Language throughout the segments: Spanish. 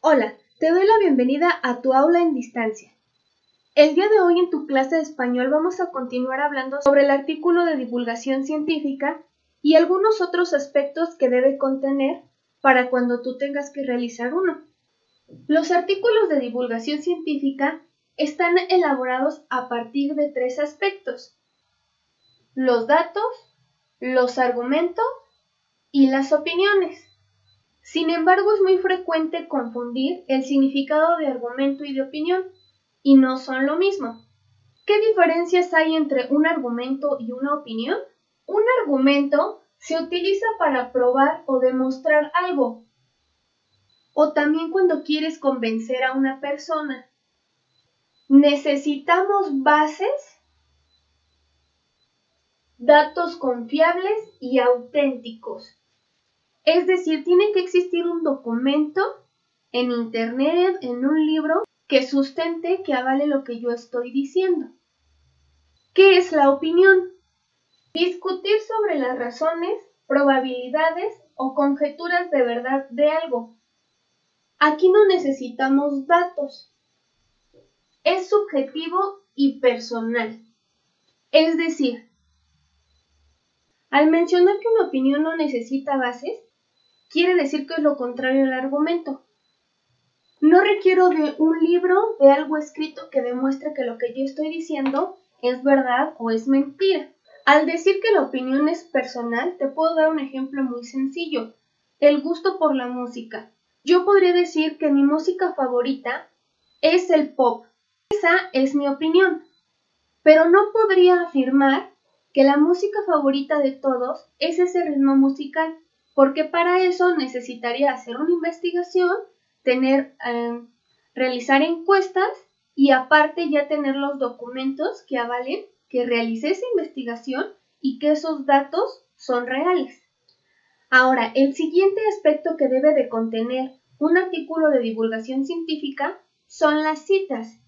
Hola, te doy la bienvenida a tu aula en distancia. El día de hoy en tu clase de español vamos a continuar hablando sobre el artículo de divulgación científica y algunos otros aspectos que debe contener para cuando tú tengas que realizar uno. Los artículos de divulgación científica están elaborados a partir de tres aspectos: los datos, los argumentos y las opiniones. Sin embargo, es muy frecuente confundir el significado de argumento y de opinión, y no son lo mismo. ¿Qué diferencias hay entre un argumento y una opinión? Un argumento se utiliza para probar o demostrar algo, o también cuando quieres convencer a una persona. Necesitamos bases, datos confiables y auténticos. Es decir, tiene que existir un documento en internet, en un libro, que sustente, que avale lo que yo estoy diciendo. ¿Qué es la opinión? Discutir sobre las razones, probabilidades o conjeturas de verdad de algo. Aquí no necesitamos datos. Es subjetivo y personal. Es decir, al mencionar que una opinión no necesita bases, quiere decir que es lo contrario al argumento. No requiero de un libro, de algo escrito que demuestre que lo que yo estoy diciendo es verdad o es mentira. Al decir que la opinión es personal, te puedo dar un ejemplo muy sencillo: el gusto por la música. Yo podría decir que mi música favorita es el pop. Esa es mi opinión. Pero no podría afirmar que la música favorita de todos es ese ritmo musical, porque para eso necesitaría hacer una investigación, realizar encuestas y aparte ya tener los documentos que avalen que realicé esa investigación y que esos datos son reales. Ahora, el siguiente aspecto que debe de contener un artículo de divulgación científica son las citas.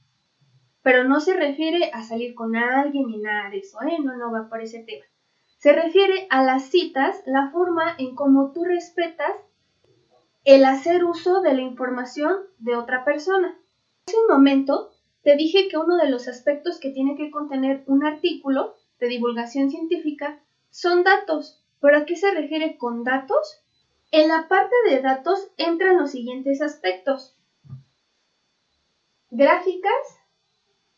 Pero no se refiere a salir con alguien ni nada de eso, no va por ese tema. Se refiere a las citas, la forma en cómo tú respetas el hacer uso de la información de otra persona. Hace un momento te dije que uno de los aspectos que tiene que contener un artículo de divulgación científica son datos. ¿Pero a qué se refiere con datos? En la parte de datos entran los siguientes aspectos: gráficas,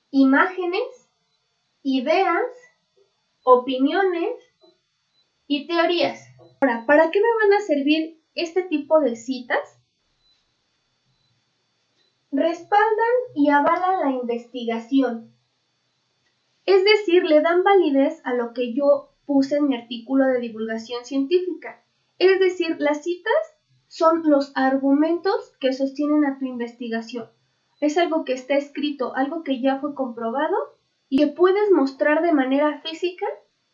imágenes, ideas, opiniones y teorías. Ahora, ¿para qué me van a servir este tipo de citas? Respaldan y avalan la investigación. Es decir, le dan validez a lo que yo puse en mi artículo de divulgación científica. Es decir, las citas son los argumentos que sostienen a tu investigación. Es algo que está escrito, algo que ya fue comprobado y que puedes mostrar de manera física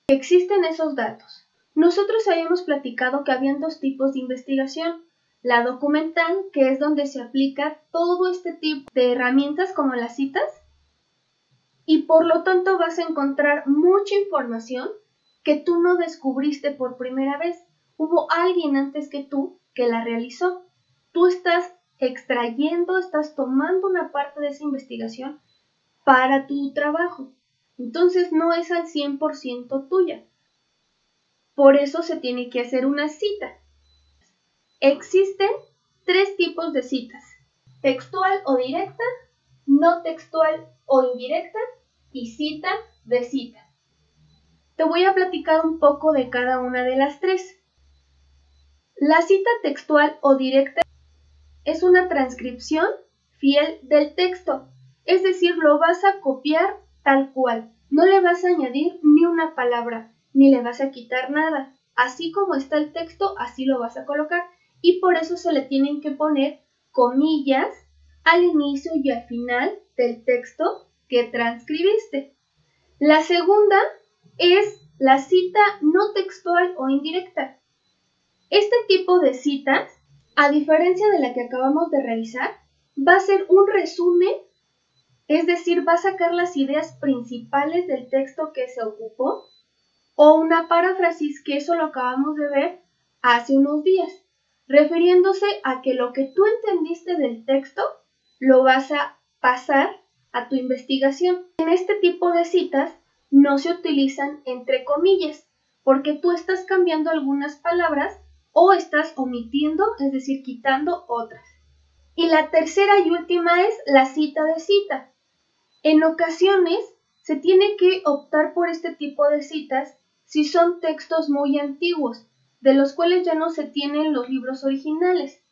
que existen esos datos. Nosotros habíamos platicado que habían dos tipos de investigación: la documental, que es donde se aplica todo este tipo de herramientas como las citas, y por lo tanto vas a encontrar mucha información que tú no descubriste por primera vez. Hubo alguien antes que tú que la realizó. Tú estás extrayendo, estás tomando una parte de esa investigación para tu trabajo. Entonces no es al 100% tuya. Por eso se tiene que hacer una cita. Existen tres tipos de citas: textual o directa, no textual o indirecta y cita de cita. Te voy a platicar un poco de cada una de las tres. La cita textual o directa es una transcripción fiel del texto, es decir, lo vas a copiar tal cual, no le vas a añadir ni una palabra, ni le vas a quitar nada. Así como está el texto, así lo vas a colocar, y por eso se le tienen que poner comillas al inicio y al final del texto que transcribiste. La segunda es la cita no textual o indirecta. Este tipo de citas, a diferencia de la que acabamos de realizar, va a ser un resumen, es decir, va a sacar las ideas principales del texto que se ocupó, o una paráfrasis, que eso lo acabamos de ver hace unos días. refiriéndose a que lo que tú entendiste del texto lo vas a pasar a tu investigación. En este tipo de citas no se utilizan entre comillas, porque tú estás cambiando algunas palabras o estás omitiendo, es decir, quitando otras. Y la tercera y última es la cita de cita. En ocasiones se tiene que optar por este tipo de citas si son textos muy antiguos, de los cuales ya no se tienen los libros originales,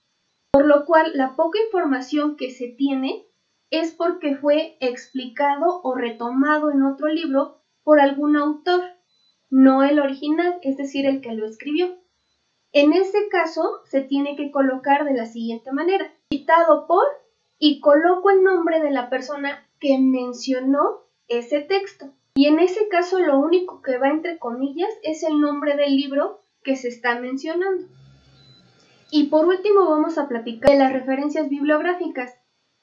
por lo cual la poca información que se tiene es porque fue explicado o retomado en otro libro por algún autor, no el original, es decir, el que lo escribió. En ese caso se tiene que colocar de la siguiente manera: citado por, y coloco el nombre de la persona que mencionó ese texto. Y en ese caso lo único que va entre comillas es el nombre del libro que se está mencionando. Y por último vamos a platicar de las referencias bibliográficas,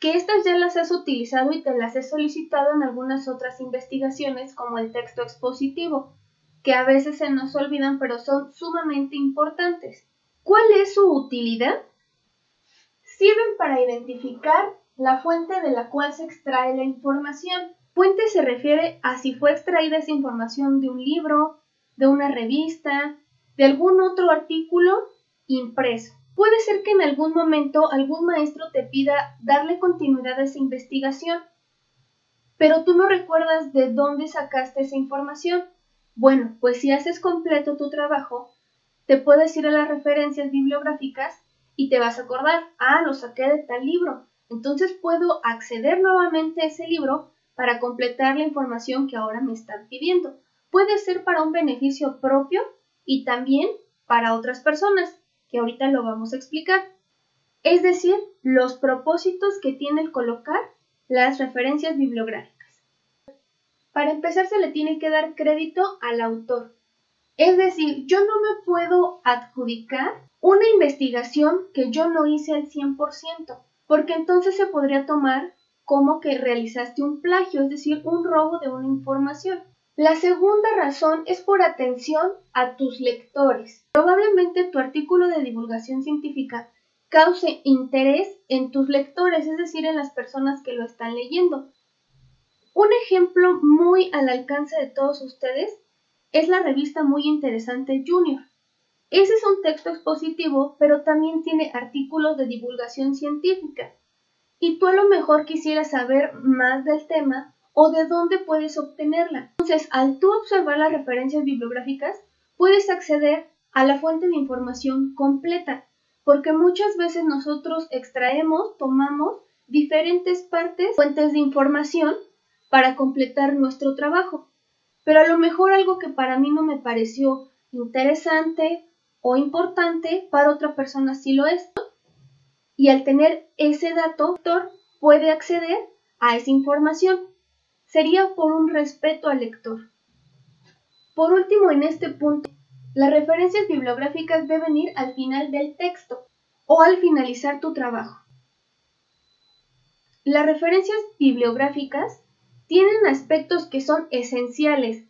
que estas ya las has utilizado y te las he solicitado en algunas otras investigaciones, como el texto expositivo, que a veces se nos olvidan pero son sumamente importantes. ¿Cuál es su utilidad? Sirven para identificar la fuente de la cual se extrae la información. Fuente se refiere a si fue extraída esa información de un libro, de una revista, de algún otro artículo impreso. Puede ser que en algún momento algún maestro te pida darle continuidad a esa investigación, pero tú no recuerdas de dónde sacaste esa información. Bueno, pues si haces completo tu trabajo, te puedes ir a las referencias bibliográficas y te vas a acordar, lo saqué de tal libro. Entonces puedo acceder nuevamente a ese libro para completar la información que ahora me están pidiendo. Puede ser para un beneficio propio y también para otras personas, que ahorita lo vamos a explicar. Es decir, los propósitos que tiene el colocar las referencias bibliográficas. Para empezar, se le tiene que dar crédito al autor. Es decir, yo no me puedo adjudicar una investigación que yo no hice al 100%, porque entonces se podría tomar como que realizaste un plagio, es decir, un robo de una información. La segunda razón es por atención a tus lectores. Probablemente tu artículo de divulgación científica cause interés en tus lectores, es decir, en las personas que lo están leyendo. Un ejemplo muy al alcance de todos ustedes es la revista muy interesante Junior. Ese es un texto expositivo, pero también tiene artículos de divulgación científica. Y tú a lo mejor quisieras saber más del tema o de dónde puedes obtenerla. Entonces, al tú observar las referencias bibliográficas, puedes acceder a la fuente de información completa, porque muchas veces nosotros extraemos, tomamos diferentes partes, fuentes de información para completar nuestro trabajo. Pero a lo mejor algo que para mí no me pareció interesante o importante, para otra persona sí lo es. Y al tener ese dato, el lector puede acceder a esa información. Sería por un respeto al lector. Por último, en este punto, las referencias bibliográficas deben ir al final del texto o al finalizar tu trabajo. Las referencias bibliográficas tienen aspectos que son esenciales,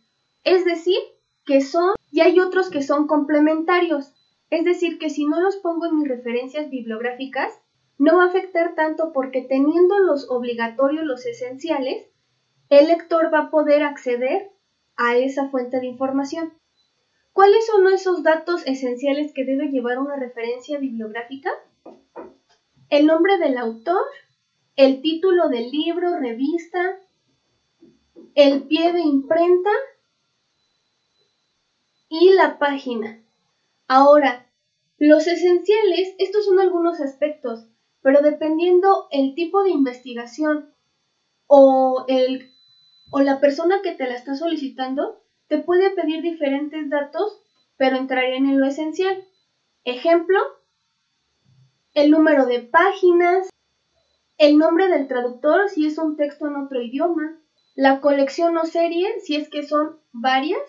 es decir, que son, y hay otros que son complementarios. Es decir, que si no los pongo en mis referencias bibliográficas, no va a afectar tanto porque teniendo los obligatorios, los esenciales, el lector va a poder acceder a esa fuente de información. ¿Cuáles son esos datos esenciales que debe llevar una referencia bibliográfica? El nombre del autor, el título del libro, revista, el pie de imprenta y la página. Ahora, los esenciales, estos son algunos aspectos, pero dependiendo el tipo de investigación o la persona que te la está solicitando, te puede pedir diferentes datos, pero entrarían en lo esencial. Ejemplo, el número de páginas, el nombre del traductor si es un texto en otro idioma, la colección o serie si es que son varias,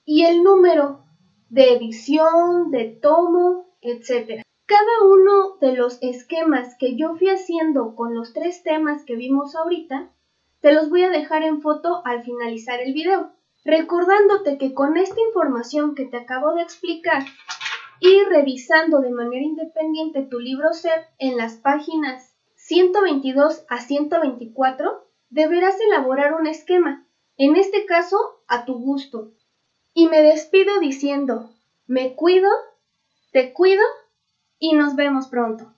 y el número de edición, de tomo, etc. Cada uno de los esquemas que yo fui haciendo con los 3 temas que vimos ahorita, te los voy a dejar en foto al finalizar el video, recordándote que con esta información que te acabo de explicar, y revisando de manera independiente tu libro ser en las páginas 122 a 124, deberás elaborar un esquema, en este caso a tu gusto. Y me despido diciendo, me cuido, te cuido y nos vemos pronto.